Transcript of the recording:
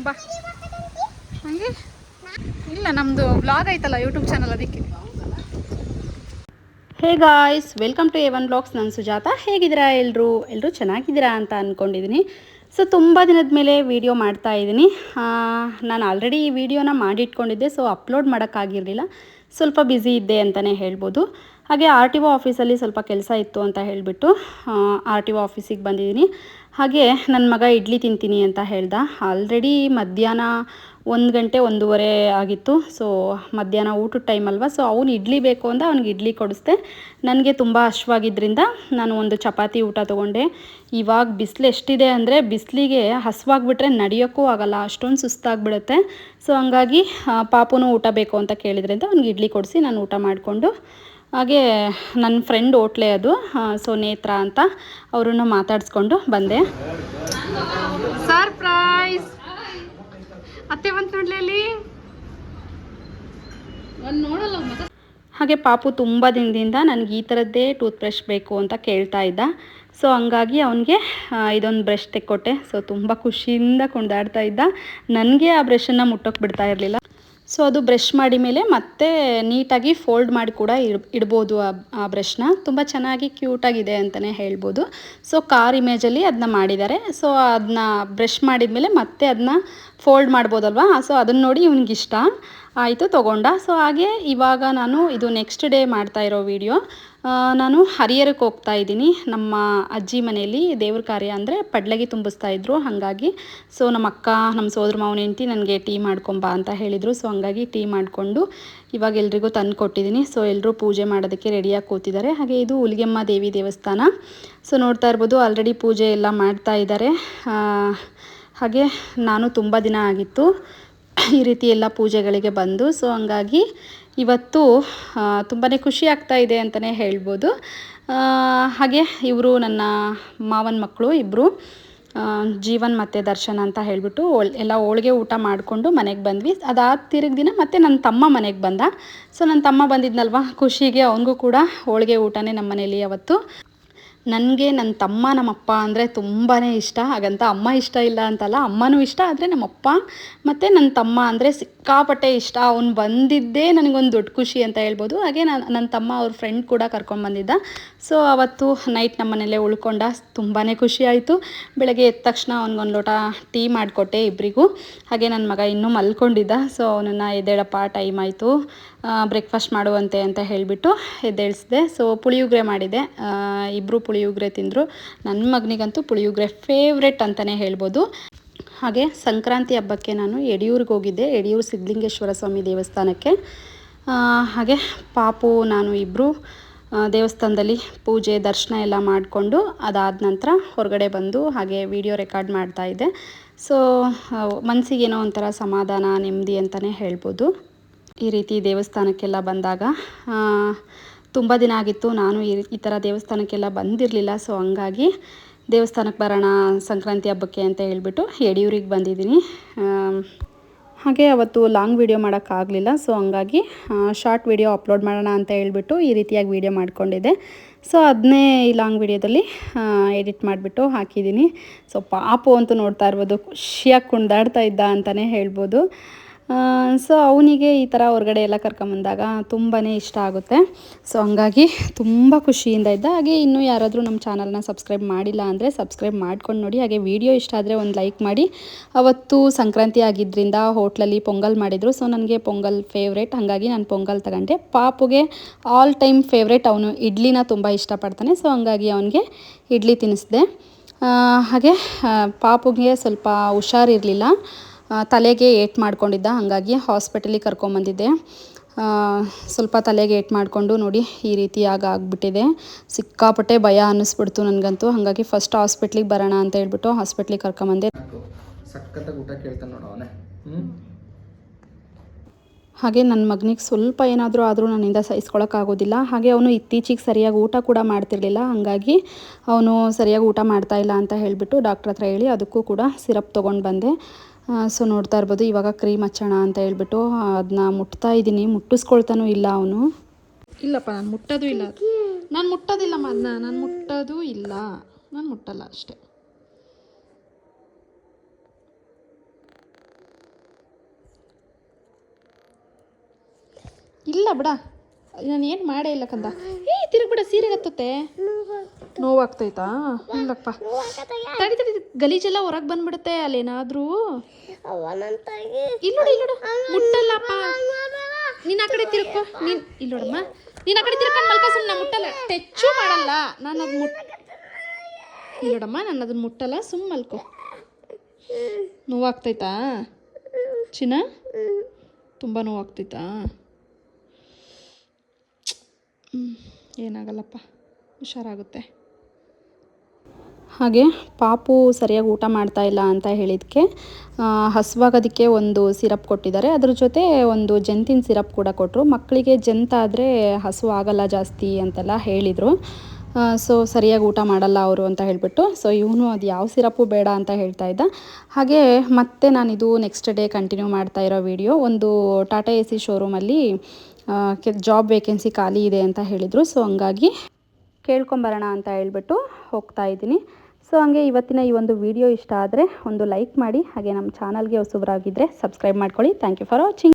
ಬಾ ಹಂಗೆ ಇಲ್ಲ ನಮ್ಮದು ಬ್ಲಾಗ್ ಐತಲ್ಲ ಯೂಟ್ಯೂಬ್ ಚಾನಲ್ ಅದಕ್ಕೆ. Hey guys, welcome to A1 blogs. ನಾನು ಸುಜಾತ. ಹೇಗಿದ್ದೀರಾ ಎಲ್ಲರೂ ಚೆನ್ನಾಗಿದ್ದೀರಾ ಅಂತ ಅಂದ್ಕೊಂಡಿದ್ದೀನಿ. ಸೊ ತುಂಬ ದಿನದ ಮೇಲೆ ವೀಡಿಯೋ ಮಾಡ್ತಾ ಇದ್ದೀನಿ. ನಾನು ಆಲ್ರೆಡಿ ಈ ವಿಡಿಯೋನ ಮಾಡಿಟ್ಕೊಂಡಿದ್ದೆ, ಸೊ ಅಪ್ಲೋಡ್ ಮಾಡೋಕ್ಕಾಗಿರಲಿಲ್ಲ. ಸ್ವಲ್ಪ ಬ್ಯುಸಿ ಇದ್ದೆ ಅಂತಲೇ ಹೇಳ್ಬೋದು. ಹಾಗೆ RTO ಆಫೀಸಲ್ಲಿ ಸ್ವಲ್ಪ ಕೆಲಸ ಇತ್ತು ಅಂತ ಹೇಳಿಬಿಟ್ಟು RTO ಆಫೀಸಿಗೆ ಬಂದಿದ್ದೀನಿ. ಹಾಗೆ ನನ್ನ ಮಗ ಇಡ್ಲಿ ತಿಂತೀನಿ ಅಂತ ಹೇಳ್ದ. ಆಲ್ರೆಡಿ ಮಧ್ಯಾಹ್ನ 1 ಗಂಟೆ 1:30 ಆಗಿತ್ತು. ಸೊ ಮಧ್ಯಾಹ್ನ ಊಟದ ಟೈಮ್ ಅಲ್ವಾ, ಸೊ ಅವ್ನು ಇಡ್ಲಿ ಬೇಕು ಅಂದ, ಅವ್ನಿಗೆ ಇಡ್ಲಿ ಕೊಡಿಸ್ದೆ. ನನಗೆ ತುಂಬ ಹಶ್ವಾಗಿದ್ದರಿಂದ ನಾನು ಒಂದು ಚಪಾತಿ ಊಟ ತೊಗೊಂಡೆ. ಇವಾಗ ಬಿಸಿಲು ಎಷ್ಟಿದೆ ಅಂದರೆ ಬಿಸಿಲಿಗೆ ಹಸ್ವಾಗ್ಬಿಟ್ರೆ ನಡೆಯೋಕ್ಕೂ ಆಗೋಲ್ಲ, ಅಷ್ಟೊಂದು ಸುಸ್ತಾಗ್ಬಿಡುತ್ತೆ. ಸೊ ಹಂಗಾಗಿ ಪಾಪುನೂ ಊಟ ಬೇಕು ಅಂತ ಕೇಳಿದ್ರಿಂದ ಅವ್ನಿಗೆ ಇಡ್ಲಿ ಕೊಡಿಸಿ ನಾನು ಊಟ ಮಾಡಿಕೊಂಡು, ಹಾಗೆ ನನ್ನ ಫ್ರೆಂಡ್ ಹೋಟ್ಲೆ ಅದು, ಸೊ ನೇತ್ರ ಅಂತ, ಅವರನ್ನು ಮಾತಾಡಿಸ್ಕೊಂಡು ಬಂದೆ. ಸರ್ಪ್ರೈಸ್ ಅತ್ತೆ ಬಂತು ನೋಡ್ಲಿ ನೋಡಲ್ಲ. ಹಾಗೆ ಪಾಪು ತುಂಬ ದಿನದಿಂದ ನನಗೆ ಈ ಥರದ್ದೇ ಟೂತ್ ಬ್ರಷ್ ಬೇಕು ಅಂತ ಕೇಳ್ತಾ ಇದ್ದ. ಸೊ ಹಂಗಾಗಿ ಅವನಿಗೆ ಇದೊಂದು ಬ್ರಷ್ ತೆಕ್ಕೊಟ್ಟೆ. ಸೊ ತುಂಬ ಖುಷಿಯಿಂದ ಕುಣಿದಾಡ್ತಾ ಇದ್ದ. ನನಗೆ ಆ ಬ್ರಷನ್ನು ಮುಟ್ಟೋಕ್ಕೆ ಬಿಡ್ತಾ ಇರಲಿಲ್ಲ. ಸೊ ಅದು ಬ್ರಷ್ ಮಾಡಿ ಮೇಲೆ ಮತ್ತೆ ನೀಟಾಗಿ ಫೋಲ್ಡ್ ಮಾಡಿ ಕೂಡ ಇಡ್ಬೋದು ಆ ಬ್ರಷ್ನ. ತುಂಬ ಚೆನ್ನಾಗಿ ಕ್ಯೂಟಾಗಿದೆ ಅಂತಲೇ ಹೇಳ್ಬೋದು. ಸೊ ಕಾರ್ ಇಮೇಜಲ್ಲಿ ಅದನ್ನ ಮಾಡಿದ್ದಾರೆ. ಸೊ ಅದನ್ನ ಬ್ರಷ್ ಮಾಡಿದ್ಮೇಲೆ ಮತ್ತೆ ಅದನ್ನ ಫೋಲ್ಡ್ ಮಾಡ್ಬೋದಲ್ವಾ. ಸೊ ಅದನ್ನು ನೋಡಿ ಇವನಿಗಿಷ್ಟ ಆಯಿತು, ತೊಗೊಂಡ. ಸೊ ಹಾಗೆ ಇವಾಗ ನಾನು ಇದು ನೆಕ್ಸ್ಟ್ ಡೇ ಮಾಡ್ತಾ ಇರೋ ವಿಡಿಯೋ. ನಾನು ಹರಿಹರಕ್ಕೆ ಹೋಗ್ತಾ ಇದ್ದೀನಿ. ನಮ್ಮ ಅಜ್ಜಿ ಮನೆಯಲ್ಲಿ ದೇವ್ರ ಕಾರ್ಯ ಅಂದರೆ ಪಡ್ಲಗಿ ತುಂಬಿಸ್ತಾಯಿದ್ರು. ಹಾಗಾಗಿ ಸೊ ನಮ್ಮ ಅಕ್ಕ, ನಮ್ಮ ಸೋದರ ಮಾವನ ಹೆಂಡತಿ ನನಗೆ ಟೀ ಮಾಡ್ಕೊಂಬಾ ಅಂತ ಹೇಳಿದರು. ಸೊ ಹಂಗಾಗಿ ಟೀ ಮಾಡಿಕೊಂಡು ಇವಾಗ ಎಲ್ರಿಗೂ ತಂದು ಕೊಟ್ಟಿದ್ದೀನಿ. ಸೊ ಎಲ್ಲರೂ ಪೂಜೆ ಮಾಡೋದಕ್ಕೆ ರೆಡಿಯಾಗಿ ಕೂತಿದ್ದಾರೆ. ಹಾಗೆ ಇದು ಹುಲಿಗೆಮ್ಮ ದೇವಿ ದೇವಸ್ಥಾನ. ಸೊ ನೋಡ್ತಾ ಇರ್ಬೋದು, ಆಲ್ರೆಡಿ ಪೂಜೆ ಎಲ್ಲ ಮಾಡ್ತಾ ಇದ್ದಾರೆ. ಹಾಗೆ ನಾನು ತುಂಬ ದಿನ ಆಗಿತ್ತು ಈ ರೀತಿ ಎಲ್ಲ ಪೂಜೆಗಳಿಗೆ ಬಂದು. ಸೊ ಹಂಗಾಗಿ ಇವತ್ತು ತುಂಬಾ ಖುಷಿ ಆಗ್ತಾ ಇದೆ ಅಂತಲೇ ಹೇಳ್ಬೋದು. ಹಾಗೆ ಇವರು ನನ್ನ ಮಾವನ ಮಕ್ಕಳು ಇಬ್ಬರು, ಜೀವನ್ ಮತ್ತು ದರ್ಶನ್ ಅಂತ ಹೇಳಿಬಿಟ್ಟು ಎಲ್ಲ ಹೋಳಿಗೆ ಊಟ ಮಾಡಿಕೊಂಡು ಮನೆಗೆ ಬಂದ್ವಿ. ಅದಾದ ತಿರುಗಿ ದಿನ ಮತ್ತು ನನ್ನ ತಮ್ಮ ಮನೆಗೆ ಬಂದ. ಸೊ ನನ್ನ ತಮ್ಮ ಬಂದಿದ್ನಲ್ವ, ಖುಷಿಗೆ ಅವನಿಗೂ ಕೂಡ ಹೋಳಿಗೆ ಊಟನೇ ನಮ್ಮ ಮನೇಲಿ ಅವತ್ತು. ನನಗೆ ನನ್ನ ತಮ್ಮ ನಮ್ಮಪ್ಪ ಅಂದರೆ ತುಂಬಾ ಇಷ್ಟ. ಹಾಗಂತ ಅಮ್ಮ ಇಷ್ಟ ಇಲ್ಲ ಅಂತಲ್ಲ, ಅಮ್ಮನೂ ಇಷ್ಟ, ಆದರೆ ನಮ್ಮಪ್ಪ ಮತ್ತು ನನ್ನ ತಮ್ಮ ಅಂದರೆ ಸಿಕ್ಕಾಪಟ್ಟೆ ಇಷ್ಟ. ಅವ್ನು ಬಂದಿದ್ದೇ ನನಗೊಂದು ದೊಡ್ಡ ಖುಷಿ ಅಂತ ಹೇಳ್ಬೋದು. ಹಾಗೆ ನನ್ನ ತಮ್ಮ ಅವ್ರ ಫ್ರೆಂಡ್ ಕೂಡ ಕರ್ಕೊಂಡ್ಬಂದಿದ್ದ. ಸೊ ಅವತ್ತು ನೈಟ್ ನಮ್ಮ ಮನೇಲೇ ಉಳ್ಕೊಂಡ. ತುಂಬಾ ಖುಷಿ ಆಯಿತು. ಬೆಳಗ್ಗೆ ಎದ್ದ ತಕ್ಷಣ ಅವ್ನಿಗೊಂದು ಲೋಟ ಟೀ ಮಾಡಿಕೊಟ್ಟೆ ಇಬ್ಬರಿಗೂ. ಹಾಗೆ ನನ್ನ ಮಗ ಇನ್ನೂ ಮಲ್ಕೊಂಡಿದ್ದ. ಸೊ ಅವನನ್ನು ಎದ್ದೇಳಪ್ಪ, ಟೈಮ್ ಆಯಿತು, ಬ್ರೇಕ್ಫಾಸ್ಟ್ ಮಾಡುವಂತೆ ಅಂತ ಹೇಳಿಬಿಟ್ಟು ಎದ್ದೇಳಿಸಿದೆ. ಸೊ ಪುಳಿಯೋಗರೆ ಮಾಡಿದೆ. ಇಬ್ಬರು ಪುಳಿಯೋಗರೆ ತಿಂದರು. ನನ್ನ ಮಗನಿಗಂತೂ ಪುಳಿಯೋಗರೆ ಫೇವ್ರೆಟ್ ಅಂತಲೇ ಹೇಳ್ಬೋದು. ಹಾಗೆ ಸಂಕ್ರಾಂತಿ ಹಬ್ಬಕ್ಕೆ ನಾನು ಯಡಿಯೂರಿಗೆ ಹೋಗಿದ್ದೆ, ಯಡಿಯೂರು ಸಿದ್ಧಲಿಂಗೇಶ್ವರ ಸ್ವಾಮಿ ದೇವಸ್ಥಾನಕ್ಕೆ. ಹಾಗೆ ಪಾಪು ನಾನು ಇಬ್ಬರು ದೇವಸ್ಥಾನದಲ್ಲಿ ಪೂಜೆ ದರ್ಶನ ಎಲ್ಲ ಮಾಡಿಕೊಂಡು ಅದಾದ ನಂತರ ಹೊರಗಡೆ ಬಂದು ಹಾಗೆ ವಿಡಿಯೋ ರೆಕಾರ್ಡ್ ಮಾಡ್ತಾಯಿದ್ದೆ. ಸೊ ಮನಸ್ಸಿಗೇನೋ ಒಂಥರ ಸಮಾಧಾನ, ನೆಮ್ಮದಿ ಅಂತಲೇ ಹೇಳ್ಬೋದು ಈ ರೀತಿ ದೇವಸ್ಥಾನಕ್ಕೆಲ್ಲ ಬಂದಾಗ. ತುಂಬ ದಿನ ಆಗಿತ್ತು ನಾನು ಈ ಥರ ದೇವಸ್ಥಾನಕ್ಕೆಲ್ಲ ಬಂದಿರಲಿಲ್ಲ. ಸೊ ಹಂಗಾಗಿ ದೇವಸ್ಥಾನಕ್ಕೆ ಬರೋಣ ಸಂಕ್ರಾಂತಿ ಹಬ್ಬಕ್ಕೆ ಅಂತ ಹೇಳ್ಬಿಟ್ಟು ಯಡಿಯೂರಿಗೆ ಬಂದಿದ್ದೀನಿ. ಹಾಗೆ ಅವತ್ತು ಲಾಂಗ್ ವೀಡಿಯೋ ಮಾಡೋಕ್ಕಾಗಲಿಲ್ಲ. ಸೊ ಹಂಗಾಗಿ ಶಾರ್ಟ್ ವೀಡಿಯೋ ಅಪ್ಲೋಡ್ ಮಾಡೋಣ ಅಂತ ಹೇಳ್ಬಿಟ್ಟು ಈ ರೀತಿಯಾಗಿ ವೀಡಿಯೋ ಮಾಡ್ಕೊಂಡಿದ್ದೆ. ಸೊ ಅದನ್ನೇ ಈ ಲಾಂಗ್ ವೀಡಿಯೋದಲ್ಲಿ ಎಡಿಟ್ ಮಾಡಿಬಿಟ್ಟು ಹಾಕಿದ್ದೀನಿ. ಸೊ ಪಾಪು ಅಂತೂ ನೋಡ್ತಾ ಇರ್ಬೋದು, ಖುಷಿಯಾಗಿ ಕುಣಿದಾಡ್ತಾ ಇದ್ದ ಅಂತಲೇ ಹೇಳ್ಬೋದು. ಸೊ ಅವನಿಗೆ ಈ ಥರ ಹೊರಗಡೆ ಎಲ್ಲ ಕರ್ಕೊಂಬಂದಾಗ ತುಂಬಾ ಇಷ್ಟ ಆಗುತ್ತೆ. ಸೊ ಹಂಗಾಗಿ ತುಂಬ ಖುಷಿಯಿಂದ ಇದ್ದ. ಹಾಗೆ ಇನ್ನೂ ಯಾರಾದರೂ ನಮ್ಮ ಚಾನಲ್ನ ಸಬ್ಸ್ಕ್ರೈಬ್ ಮಾಡಿಲ್ಲ ಅಂದರೆ ಸಬ್ಸ್ಕ್ರೈಬ್ ಮಾಡ್ಕೊಂಡು ನೋಡಿ. ಹಾಗೆ ವಿಡಿಯೋ ಇಷ್ಟ ಆದರೆ ಒಂದು ಲೈಕ್ ಮಾಡಿ. ಅವತ್ತು ಸಂಕ್ರಾಂತಿ ಆಗಿದ್ದರಿಂದ ಹೋಟ್ಲಲ್ಲಿ ಪೊಂಗಲ್ ಮಾಡಿದರು. ಸೊ ನನಗೆ ಪೊಂಗಲ್ ಫೇವ್ರೇಟ್, ಹಾಗಾಗಿ ನಾನು ಪೊಂಗಲ್ ತಗೊಂಡೆ. ಪಾಪುಗೆ ಆಲ್ ಟೈಮ್ ಫೇವ್ರೇಟ್, ಅವನು ಇಡ್ಲಿನ ತುಂಬ ಇಷ್ಟಪಡ್ತಾನೆ. ಸೊ ಹಂಗಾಗಿ ಅವನಿಗೆ ಇಡ್ಲಿ ತಿನ್ನಿಸಿದೆ. ಹಾಗೆ ಪಾಪುಗೆ ಸ್ವಲ್ಪ ಹುಷಾರಿರಲಿಲ್ಲ, ತಲೆಗೆ ಏಟ್ ಮಾಡ್ಕೊಂಡಿದ್ದ. ಹಾಗಾಗಿ ಹಾಸ್ಪಿಟಲಿಗೆ ಕರ್ಕೊಂಬಂದಿದ್ದೆ. ಸ್ವಲ್ಪ ತಲೆಗೆ ಏಟ್ ಮಾಡಿಕೊಂಡು ನೋಡಿ ಈ ರೀತಿಯಾಗಿ ಆಗಿಬಿಟ್ಟಿದೆ. ಸಿಕ್ಕಾಪಟ್ಟೆ ಭಯ ಅನ್ನಿಸ್ಬಿಡ್ತು ನನಗಂತೂ. ಹಾಗಾಗಿ ಫಸ್ಟ್ ಹಾಸ್ಪಿಟ್ಲಿಗೆ ಬರೋಣ ಅಂತ ಹೇಳ್ಬಿಟ್ಟು ಹಾಸ್ಪಿಟ್ಲಿಗೆ ಕರ್ಕೊಂಬಂದೆ. ಸಖತ್ತಾಗಿ ಊಟ ಕೇಳ್ತಾನೆ ನೋಡು ಅವನೇ. ಹಾಗೆ ನನ್ನ ಮಗನಿಗೆ ಸ್ವಲ್ಪ ಏನಾದರೂ ಆದರೂ ನನ್ನಿಂದ ಸಹಿಸ್ಕೊಳ್ಳೋಕ್ಕಾಗೋದಿಲ್ಲ. ಹಾಗೆ ಅವನು ಇತ್ತೀಚೆಗೆ ಸರಿಯಾಗಿ ಊಟ ಕೂಡ ಮಾಡ್ತಿರಲಿಲ್ಲ. ಹಾಗಾಗಿ ಅವನು ಸರಿಯಾಗಿ ಊಟ ಮಾಡ್ತಾಯಿಲ್ಲ ಅಂತ ಹೇಳಿಬಿಟ್ಟು ಡಾಕ್ಟ್ರ್ ಹತ್ರ ಹೇಳಿ ಅದಕ್ಕೂ ಕೂಡ ಸಿರಪ್ ತೊಗೊಂಡು ಬಂದೆ. ಸೊ ನೋಡ್ತಾ ಇರ್ಬೋದು, ಇವಾಗ ಕ್ರೀಮ್ ಹಚ್ಚೋಣ ಅಂತ ಹೇಳ್ಬಿಟ್ಟು ಅದನ್ನ ಮುಟ್ತಾ ಇದ್ದೀನಿ. ಮುಟ್ಟಿಸ್ಕೊಳ್ತಾನೂ ಇಲ್ಲ ಅವನು. ಇಲ್ಲಪ್ಪ ನಾನು ಮುಟ್ಟೋದು ಇಲ್ಲ, ನಾನು ಮುಟ್ಟೋದಿಲ್ಲಮ್ಮ ಅದನ್ನ, ನಾನು ಮುಟ್ಟೋದು ಇಲ್ಲ, ನಾನು ಮುಟ್ಟಲ್ಲ ಅಷ್ಟೆ. ಬಿಡ, ನಾನು ಏನು ಮಾಡೇ ಇಲ್ಲ ಕಂದ. ತಿರುಗ್ಬಿಡ, ಸೀರೆಗೆ ಹತ್ತುತ್ತೆ. ನೋವಾಗ್ತೈತಾ? ಇಲ್ಲಪ್ಪ, ತಡಿ ತಡಿ, ಗಲೀಜೆಲ್ಲ ಹೊರಗೆ ಬಂದ್ಬಿಡುತ್ತೆ ಅಲ್ಲೇನಾದರೂ. ಇಲ್ಲೋಡು ಮುಟ್ಟಲ್ಲಪ್ಪ. ನೀನು ಆ ಕಡೆ ತಿರ್ಕೊ. ನೀನು ಇಲ್ಲೋಡಮ್ಮ, ನೀನು ಆ ಕಡೆ ತಿರ್ಕೊಂಡು ಮಲ್ಕ. ಸುಮ್ಮನೆ ಮುಟ್ಟಲ್ಲ, ಟೆಚ್ಚು ಮಾಡಲ್ಲ ನಾನು. ಅದು ಇಲ್ಲೋಡಮ್ಮ, ನಾನು ಅದನ್ನು ಮುಟ್ಟಲ್ಲ, ಸುಮ್ಮ ಮಲ್ಕೊ. ನೋವಾಗ್ತೈತಾ ಚಿನ್ನ? ತುಂಬ ನೋವಾಗ್ತೈತಾ? ಏನಾಗಲ್ಲಪ್ಪ, ಹುಷಾರಾಗುತ್ತೆ. ಹಾಗೆ ಪಾಪು ಸರಿಯಾಗಿ ಊಟ ಮಾಡ್ತಾ ಇಲ್ಲ ಅಂತ ಹೇಳಿದ್ದಕ್ಕೆ ಹಸುವಾಗೋದಕ್ಕೆ ಒಂದು ಸಿರಪ್ ಕೊಟ್ಟಿದ್ದಾರೆ. ಅದ್ರ ಜೊತೆ ಒಂದು ಜಂತಿನ ಸಿರಪ್ ಕೂಡ ಕೊಟ್ಟರು. ಮಕ್ಕಳಿಗೆ ಜಂತಾದರೆ ಹಸು ಆಗಲ್ಲ ಜಾಸ್ತಿ ಅಂತೆಲ್ಲ ಹೇಳಿದರು. ಸೊ ಸರಿಯಾಗಿ ಊಟ ಮಾಡಲ್ಲ ಅವರು ಅಂತ ಹೇಳಿಬಿಟ್ಟು, ಸೊ ಇವನು ಅದು ಯಾವ ಸಿರಪ್ಪು ಬೇಡ ಅಂತ ಹೇಳ್ತಾ ಇದ್ದ. ಹಾಗೆ ಮತ್ತೆ ನಾನಿದು ನೆಕ್ಸ್ಟ್ ಡೇ ಕಂಟಿನ್ಯೂ ಮಾಡ್ತಾ ಇರೋ ವಿಡಿಯೋ. ಒಂದು ಟಾಟಾ AC ಶೋರೂಮಲ್ಲಿ ಜಾಬ್ ವೇಕೆನ್ಸಿ ಖಾಲಿ ಇದೆ ಅಂತ ಹೇಳಿದರು. ಸೊ ಹಂಗಾಗಿ ಕೇಳ್ಕೊಂಬರೋಣ ಅಂತ ಹೇಳ್ಬಿಟ್ಟು ಹೋಗ್ತಾ ಇದ್ದೀನಿ. ಸೊ ಹಂಗೆ ಇವತ್ತಿನ ಈ ಒಂದು ವಿಡಿಯೋ ಇಷ್ಟ ಆದರೆ ಒಂದು ಲೈಕ್ ಮಾಡಿ, ಹಾಗೆ ನಮ್ಮ ಚಾನಲ್ಗೆ ಹೊಸಬರಾಗಿದ್ದರೆ ಸಬ್ಸ್ಕ್ರೈಬ್ ಮಾಡ್ಕೊಳ್ಳಿ. Thank you for watching.